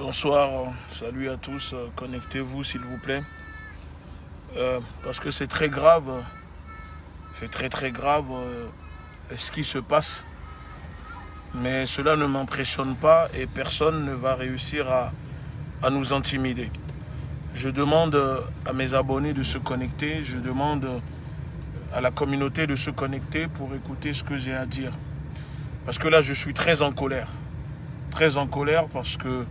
Bonsoir, salut à tous, connectez-vous s'il vous plaît. Parce que c'est très grave, c'est très grave ce qui se passe. Mais cela ne m'impressionne pas et personne ne va réussir à nous intimider. Je demande à mes abonnés de se connecter, je demande à la communauté de se connecter pour écouter ce que j'ai à dire. Parce que là, je suis très en colère parce que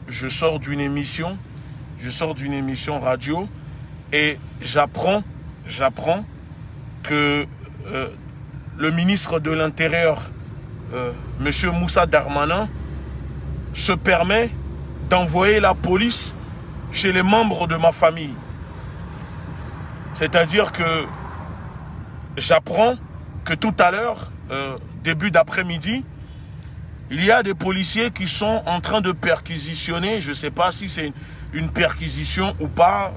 je sors d'une émission radio et j'apprends que le ministre de l'Intérieur, M. Moussa Darmanin, se permet d'envoyer la police chez les membres de ma famille. C'est-à-dire que j'apprends que tout à l'heure, début d'après-midi, il y a des policiers qui sont en train de perquisitionner. Je ne sais pas si c'est une perquisition ou pas.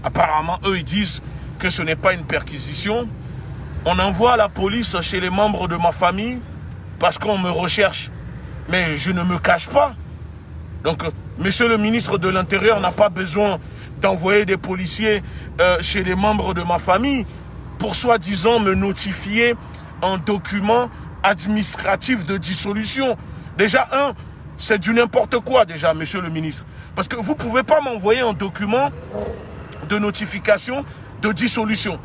Apparemment, eux, ils disent que ce n'est pas une perquisition. On envoie la police chez les membres de ma famille parce qu'on me recherche. Mais je ne me cache pas. Donc, monsieur le ministre de l'Intérieur n'a pas besoin d'envoyer des policiers chez les membres de ma famille pour soi-disant me notifier un document administratif de dissolution. Déjà, c'est du n'importe quoi déjà, monsieur le ministre. Parce que vous ne pouvez pas m'envoyer un document de notification de dissolution.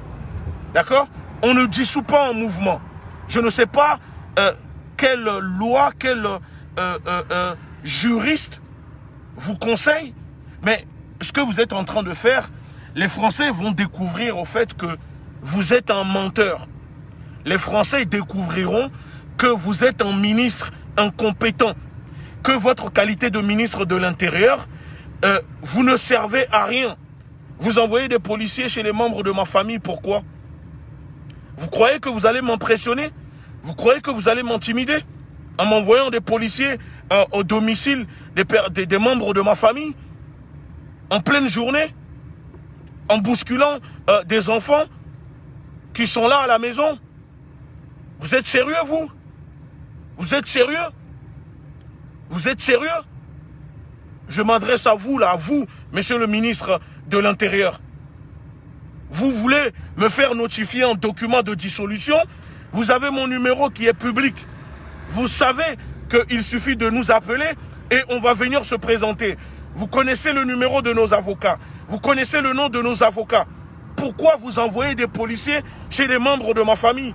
D'accord? On ne dissout pas un mouvement. Je ne sais pas quelle loi, quel juriste vous conseille, mais ce que vous êtes en train de faire, les Français vont découvrir au fait que vous êtes un menteur. Les Français découvriront que vous êtes un ministre incompétent, que votre qualité de ministre de l'Intérieur, vous ne servez à rien. Vous envoyez des policiers chez les membres de ma famille, pourquoi? Vous croyez que vous allez m'impressionner? Vous croyez que vous allez m'intimider en m'envoyant des policiers au domicile des membres de ma famille, en pleine journée, en bousculant des enfants qui sont là à la maison? Vous êtes sérieux, vous? Vous êtes sérieux? Vous êtes sérieux? Je m'adresse à vous, là, à vous, monsieur le ministre de l'Intérieur. Vous voulez me faire notifier un document de dissolution? Vous avez mon numéro qui est public. Vous savez qu'il suffit de nous appeler et on va venir se présenter. Vous connaissez le numéro de nos avocats. Vous connaissez le nom de nos avocats. Pourquoi vous envoyez des policiers chez les membres de ma famille?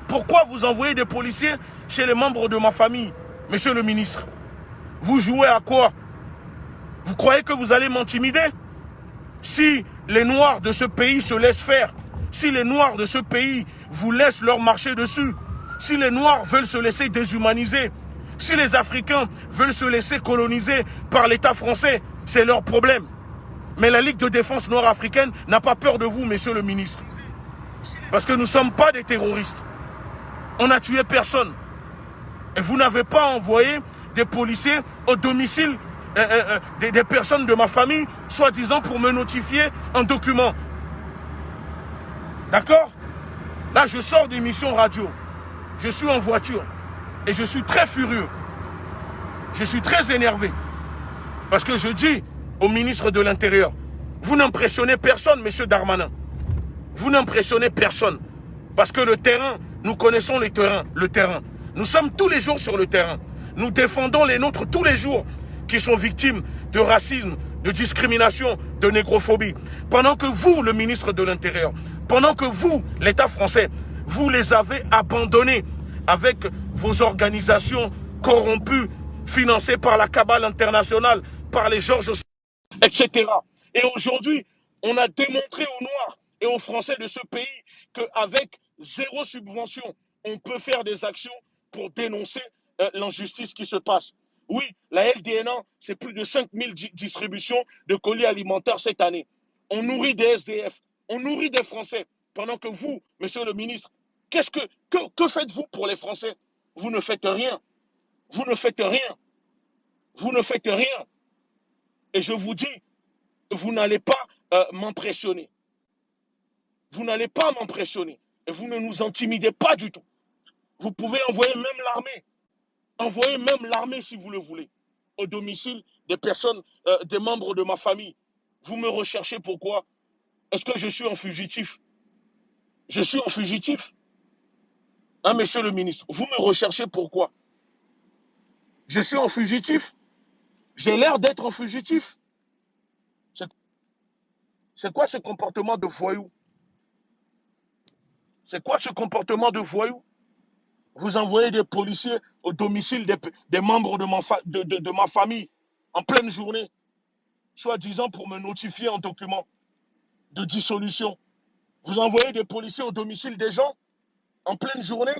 Pourquoi vous envoyez des policiers chez les membres de ma famille, monsieur le ministre? Vous jouez à quoi? Vous croyez que vous allez m'intimider? Si les Noirs de ce pays se laissent faire, si les Noirs de ce pays vous laissent leur marcher dessus, si les Noirs veulent se laisser déshumaniser, si les Africains veulent se laisser coloniser par l'État français, c'est leur problème. Mais la Ligue de défense nord-africaine n'a pas peur de vous, monsieur le ministre. Parce que nous ne sommes pas des terroristes. On n'a tué personne. Et vous n'avez pas envoyé des policiers au domicile des personnes de ma famille, soi-disant pour me notifier un document. D'accord? Là, je sors d'émission radio. Je suis en voiture. Et je suis très furieux. Je suis très énervé. Parce que je dis au ministre de l'Intérieur, vous n'impressionnez personne, monsieur Darmanin. Vous n'impressionnez personne. Parce que le terrain, nous connaissons le terrain. Nous sommes tous les jours sur le terrain. Nous défendons les nôtres tous les jours qui sont victimes de racisme, de discrimination, de négrophobie. Pendant que vous, le ministre de l'Intérieur, pendant que vous, l'État français, vous les avez abandonnés avec vos organisations corrompues, financées par la cabale internationale, par les Georges, etc. Et aujourd'hui, on a démontré aux Noirs et aux Français de ce pays qu'avec zéro subvention, on peut faire des actions pour dénoncer l'injustice qui se passe. Oui, la LDNA, c'est plus de 5000 distributions de colis alimentaires cette année. On nourrit des SDF, on nourrit des Français. Pendant que vous, monsieur le ministre, que faites-vous pour les Français? Vous ne faites rien. Vous ne faites rien. Vous ne faites rien. Et je vous dis, vous n'allez pas m'impressionner. Vous n'allez pas m'impressionner. Et vous ne nous intimidez pas du tout. Vous pouvez envoyer même l'armée. Envoyez même l'armée si vous le voulez. au domicile des personnes, des membres de ma famille. Vous me recherchez pourquoi? Est-ce que je suis un fugitif? Je suis un fugitif? Hein, monsieur le ministre, vous me recherchez pourquoi? Je suis un fugitif? J'ai l'air d'être un fugitif? C'est c'est quoi ce comportement de voyou? C'est quoi ce comportement de voyou? Vous envoyez des policiers au domicile des membres de ma famille en pleine journée, soi-disant pour me notifier un document de dissolution. Vous envoyez des policiers au domicile des gens en pleine journée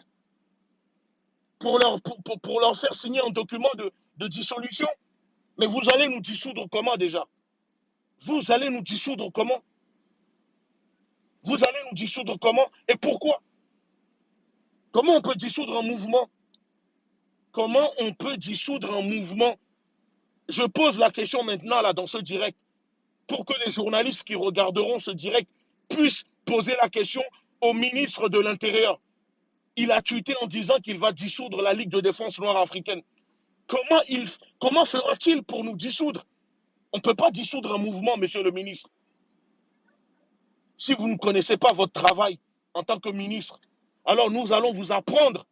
pour leur faire signer un document de dissolution. Mais vous allez nous dissoudre comment déjà? Vous allez nous dissoudre comment? Vous allez nous dissoudre comment? Et pourquoi? Comment on peut dissoudre un mouvement? Comment on peut dissoudre un mouvement? Je pose la question maintenant là dans ce direct pour que les journalistes qui regarderont ce direct puissent poser la question au ministre de l'Intérieur. Il a tweeté en disant qu'il va dissoudre la Ligue de défense noire africaine. Comment fera-t-il pour nous dissoudre? On ne peut pas dissoudre un mouvement, monsieur le ministre. Si vous ne connaissez pas votre travail en tant que ministre, alors nous allons vous apprendre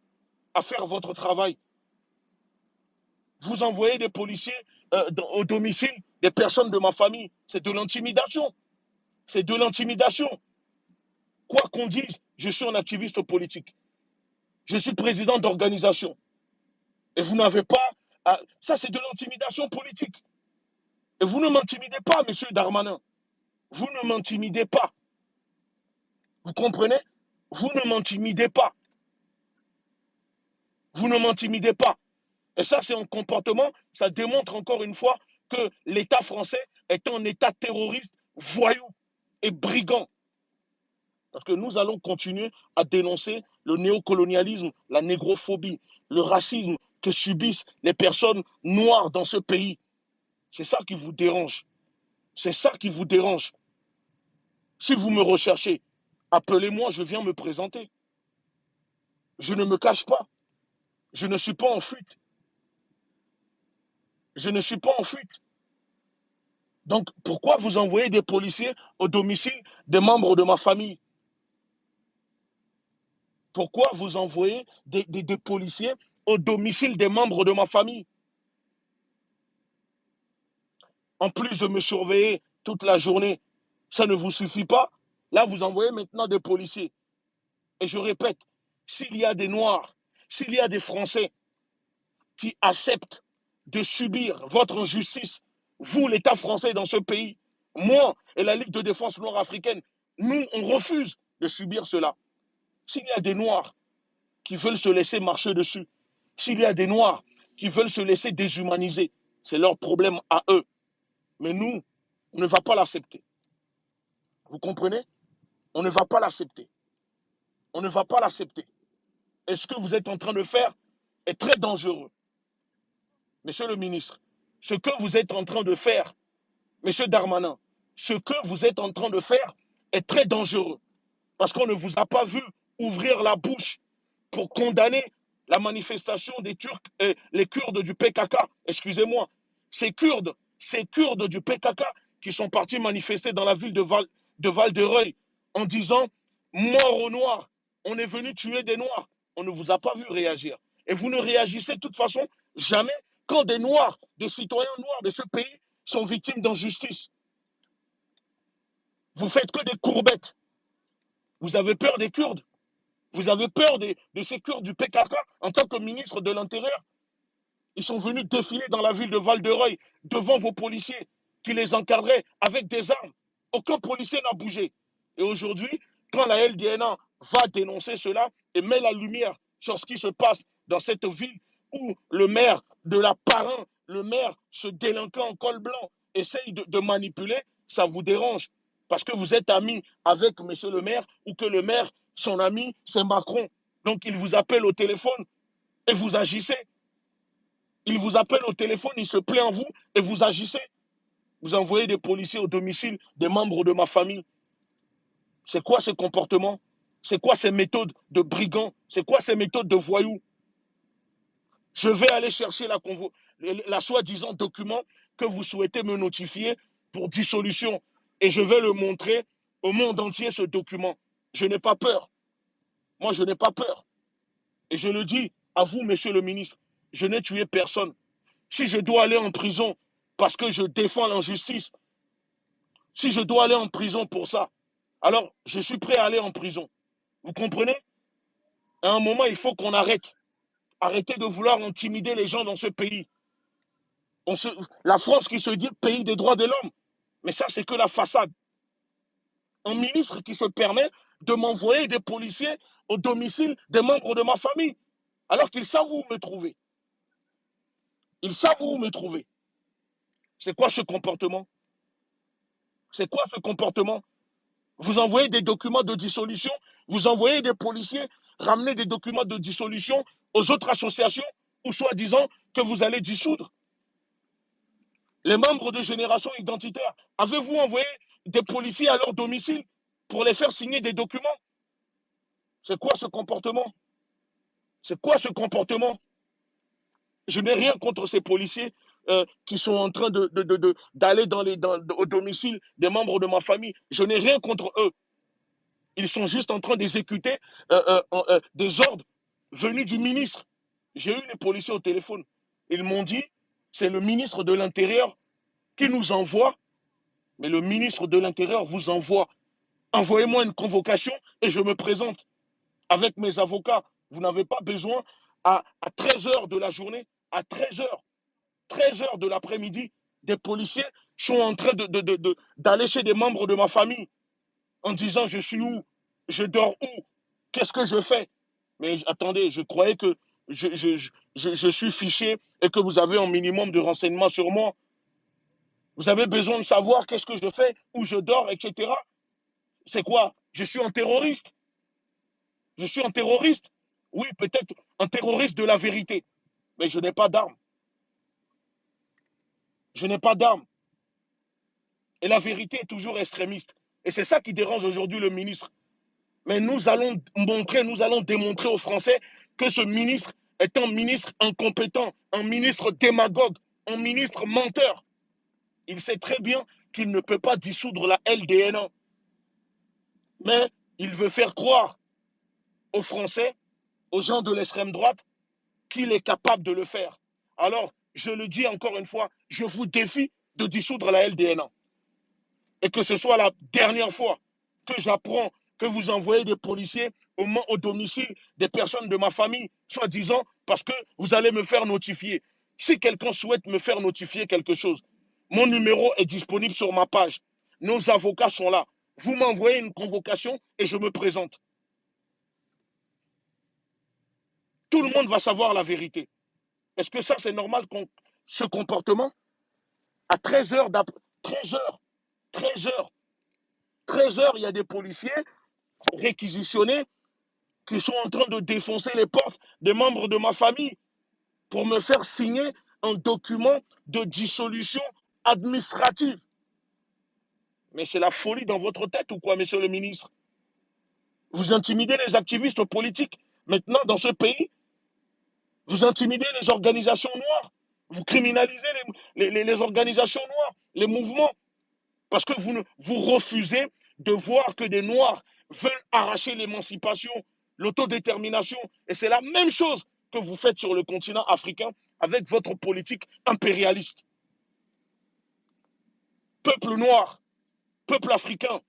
à faire votre travail. Vous envoyez des policiers au domicile des personnes de ma famille. C'est de l'intimidation. C'est de l'intimidation. Quoi qu'on dise, je suis un activiste politique. Je suis président d'organisation. Et vous n'avez pas... Ça, c'est de l'intimidation politique. Et vous ne m'intimidez pas, monsieur Darmanin. Vous ne m'intimidez pas. Vous comprenez? Vous ne m'intimidez pas. Vous ne m'intimidez pas. Et ça, c'est un comportement, ça démontre encore une fois que l'État français est un État terroriste, voyou et brigand. Parce que nous allons continuer à dénoncer le néocolonialisme, la négrophobie, le racisme que subissent les personnes noires dans ce pays. C'est ça qui vous dérange. C'est ça qui vous dérange. Si vous me recherchez, appelez-moi, je viens me présenter. Je ne me cache pas. Je ne suis pas en fuite. Je ne suis pas en fuite. Donc, pourquoi vous envoyez des policiers au domicile des membres de ma famille? Pourquoi vous envoyez des policiers au domicile des membres de ma famille? En plus de me surveiller toute la journée, ça ne vous suffit pas? Là, vous envoyez maintenant des policiers. Et je répète, s'il y a des Noirs, s'il y a des Français qui acceptent de subir votre injustice, vous, l'État français dans ce pays, moi et la Ligue de défense noire africaine, nous, on refuse de subir cela. S'il y a des Noirs qui veulent se laisser marcher dessus, s'il y a des Noirs qui veulent se laisser déshumaniser, c'est leur problème à eux. Mais nous, on ne va pas l'accepter. Vous comprenez? On ne va pas l'accepter. On ne va pas l'accepter. Et ce que vous êtes en train de faire est très dangereux. Monsieur le ministre, ce que vous êtes en train de faire, monsieur Darmanin, ce que vous êtes en train de faire est très dangereux. Parce qu'on ne vous a pas vu ouvrir la bouche pour condamner la manifestation des Turcs, les Kurdes du PKK. Excusez-moi, ces Kurdes du PKK qui sont partis manifester dans la ville de Val-de-Reuil en disant « Mort aux Noirs, on est venu tuer des Noirs ». On ne vous a pas vu réagir. Et vous ne réagissez de toute façon jamais quand des Noirs, des citoyens noirs de ce pays sont victimes d'injustice. Vous faites que des courbettes. Vous avez peur des Kurdes. Vous avez peur de ces Kurdes du PKK en tant que ministre de l'Intérieur. Ils sont venus défiler dans la ville de Val-de-Reuil devant vos policiers qui les encadraient avec des armes. Aucun policier n'a bougé. Et aujourd'hui, quand la LDNA va dénoncer cela et met la lumière sur ce qui se passe dans cette ville où le maire de la parrain, le maire, ce délinquant en col blanc, essaye de manipuler, ça vous dérange. Parce que vous êtes ami avec monsieur le maire ou que le maire, son ami, c'est Macron. Donc il vous appelle au téléphone et vous agissez. Il vous appelle au téléphone, il se plaint en vous et vous agissez. Vous envoyez des policiers au domicile des membres de ma famille. C'est quoi ces comportements? C'est quoi ces méthodes de brigands? C'est quoi ces méthodes de voyous? Je vais aller chercher la soi-disant document que vous souhaitez me notifier pour dissolution. Et je vais le montrer au monde entier, ce document. Je n'ai pas peur. Moi, je n'ai pas peur. Et je le dis à vous, monsieur le ministre, je n'ai tué personne. Si je dois aller en prison parce que je défends l'injustice, si je dois aller en prison pour ça, alors je suis prêt à aller en prison. Vous comprenez? À un moment, il faut qu'on arrête. Arrêtez de vouloir intimider les gens dans ce pays. La France qui se dit pays des droits de l'homme. Mais ça, c'est que la façade. Un ministre qui se permet de m'envoyer des policiers au domicile des membres de ma famille, alors qu'ils savent où me trouver. Ils savent où me trouver. C'est quoi ce comportement? C'est quoi ce comportement? Vous envoyez des documents de dissolution, vous envoyez des policiers ramener des documents de dissolution aux autres associations, ou soi-disant que vous allez dissoudre. Les membres de Génération Identitaire, avez-vous envoyé des policiers à leur domicile pour les faire signer des documents? C'est quoi ce comportement? C'est quoi ce comportement? Je n'ai rien contre ces policiers qui sont en train d'aller au domicile des membres de ma famille. Je n'ai rien contre eux. Ils sont juste en train d'exécuter des ordres venus du ministre. J'ai eu les policiers au téléphone. Ils m'ont dit, c'est le ministre de l'Intérieur qui nous envoie, mais le ministre de l'Intérieur vous envoie. Envoyez-moi une convocation et je me présente avec mes avocats. Vous n'avez pas besoin à 13 heures de la journée, à 13 heures de l'après-midi, des policiers sont en train d'aller chez des membres de ma famille en disant je suis où, je dors où, qu'est-ce que je fais? Mais attendez, je croyais que je suis fiché et que vous avez un minimum de renseignements sur moi. Vous avez besoin de savoir qu'est-ce que je fais, où je dors, etc. C'est quoi? Je suis un terroriste. Je suis un terroriste. Oui, peut-être un terroriste de la vérité. Mais je n'ai pas d'armes. Je n'ai pas d'armes. Et la vérité est toujours extrémiste. Et c'est ça qui dérange aujourd'hui le ministre. Mais nous allons démontrer aux Français que ce ministre est un ministre incompétent, un ministre démagogue, un ministre menteur. Il sait très bien qu'il ne peut pas dissoudre la LDN1. Mais il veut faire croire aux Français, aux gens de l'extrême droite, qu'il est capable de le faire. Alors, je le dis encore une fois, je vous défie de dissoudre la LDN1. Et que ce soit la dernière fois que j'apprends que vous envoyez des policiers au domicile des personnes de ma famille, soi-disant parce que vous allez me faire notifier. Si quelqu'un souhaite me faire notifier quelque chose, mon numéro est disponible sur ma page. Nos avocats sont là. Vous m'envoyez une convocation et je me présente. Tout le monde va savoir la vérité. Est-ce que ça, c'est normal, ce comportement? À 13 heures, 13 heures, il y a des policiers réquisitionnés qui sont en train de défoncer les portes des membres de ma famille pour me faire signer un document de dissolution administrative. Mais c'est la folie dans votre tête ou quoi, monsieur le ministre? Vous intimidez les activistes politiques. Maintenant, dans ce pays, vous intimidez les organisations noires. Vous criminalisez les organisations noires, les mouvements. Parce que vous refusez de voir que des Noirs veulent arracher l'émancipation, l'autodétermination. Et c'est la même chose que vous faites sur le continent africain avec votre politique impérialiste. Peuple noir, peuple africain,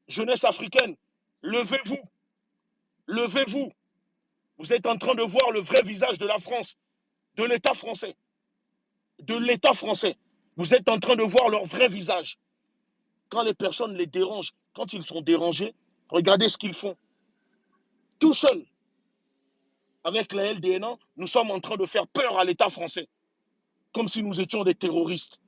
jeunesse africaine, levez-vous, levez-vous. Vous êtes en train de voir le vrai visage de la France, de l'État français. De l'État français. Vous êtes en train de voir leur vrai visage. Quand les personnes les dérangent, quand ils sont dérangés, regardez ce qu'ils font. Tout seuls, avec la LDN1, nous sommes en train de faire peur à l'État français. Comme si nous étions des terroristes.